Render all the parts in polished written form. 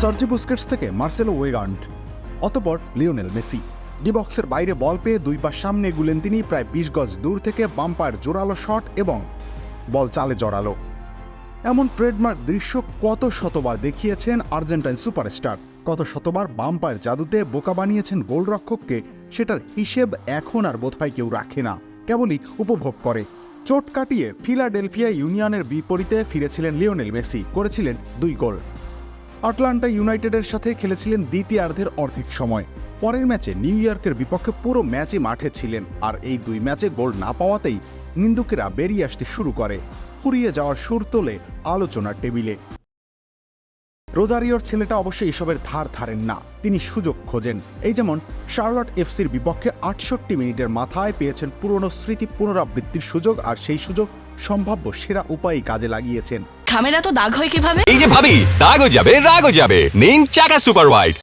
সার্জি Busquets থেকে Marcelo ওয়েগান্ড, অতঃপর Lionel Messi. D বক্সের বাইরে বল পেয়ে দুই পা সামনে এগুলেন তিনি, প্রায় ২০ গজ দূর থেকে বাম্পার জোরালো শট এবং বল চালে জড়ালো। এমন ট্রেডমার্ক দৃশ্য কত শতবার দেখিয়েছেন আর্জেন্টাইন সুপারস্টার, কত শতবার বাম্পায়ের জাদুতে বোকা বানিয়েছেন গোলরক্ষককে, সেটার হিসেব এখন আর বোধহয় কেউ রাখে না, কেবলই উপভোগ করে। চোট কাটিয়ে ফিলাডেলফিয়া ইউনিয়নের বিপরীতে ফিরেছিলেন লিওনেল মেসি, করেছিলেন ২ গোল। আটলান্টা ইউনাইটেডের সাথে খেলেছিলেন দ্বিতীয়ার্ধের অর্ধেক সময়। পরের ম্যাচে নিউ ইয়র্কের বিপক্ষে পুরো ম্যাচই মাঠে ছিলেন, আর এই ২ ম্যাচে গোল না পাওয়াতেই নিন্দুকেরা বেরিয়ে আসতে শুরু করে, ফুরিয়ে যাওয়ার সুর তোলে আলোচনার টেবিলে। রোজারিওর ছেলেটা অবশ্যই এসবের ধার ধারেন না, তিনি সুযোগ খোঁজেন। এই যেমন শার্লট এফসির বিপক্ষে ৬৮ মিনিটের মাথায় পেয়েছেন পুরনো স্মৃতি পুনরাবৃত্তির সুযোগ, আর সেই সুযোগ সম্ভাব্য সেরা উপায়ে কাজে লাগিয়েছেন। খামেরা তো দাগ হয় কিভাবে? এই যে ভাবি, দাগও যাবে রাগও যাবে, নিন চাকা সুপার হোয়াইট।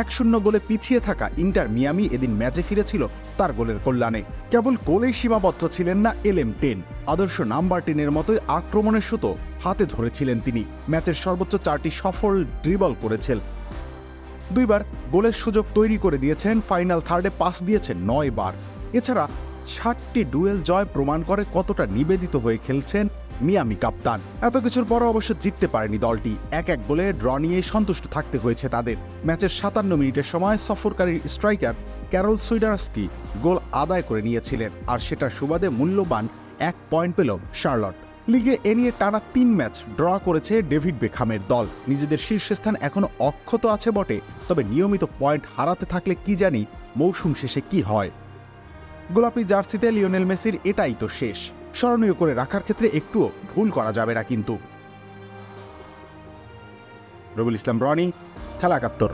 ১-০ গোলে পিছিয়ে থাকা ইন্টার মিয়ামি এদিন ম্যাচে ফিরেছিল তার গোলের কল্যাণে। কেবল গোলেই সীমাবদ্ধ ছিলেন না LM10, আদর্শ নাম্বার 10-এর মতোই আক্রমণের সুতো হাতে ধরেছিলেন তিনি। ম্যাচের সর্বোচ্চ 4টি সফল ড্রিবল করেছেন, 2বার গোলের সুযোগ তৈরি করে দিয়েছেন, ফাইনাল থার্ডে পাস দিয়েছেন 9 বার। এছাড়া 60টি ডুয়েল জয় প্রমাণ করে কতটা নিবেদিত হয়ে খেলছেন মিয়ামি কাপ্তান। এত কিছুর পরও অবশ্য জিততে পারেনি দলটি, 1-1 গোলে ড্র নিয়ে সন্তুষ্ট থাকতে হয়েছে তাদের। ম্যাচের 57 মিনিটের সময় সফরকারী স্ট্রাইকার ক্যারল সুইডারস্কি গোল আদায় করে নিয়েছিলেন, আর সেটার সুবাদে মূল্যবান 1 পয়েন্ট পেল শার্লট। লিগে এ নিয়ে টানা 3 ম্যাচ ড্র করেছে ডেভিড বেকহামের দল। নিজেদের শীর্ষস্থান এখনো অক্ষত আছে বটে, তবে নিয়মিত পয়েন্ট হারাতে থাকলে কি জানি মৌসুম শেষে কি হয়। গোলাপি জার্সিতে লিওনেল মেসির এটাই তো শেষ, স্মরণীয় করে রাখার ক্ষেত্রে একটুও ভুল করা যাবে না কিন্তু। রবিউল ইসলাম রনি, খেলা ৭১।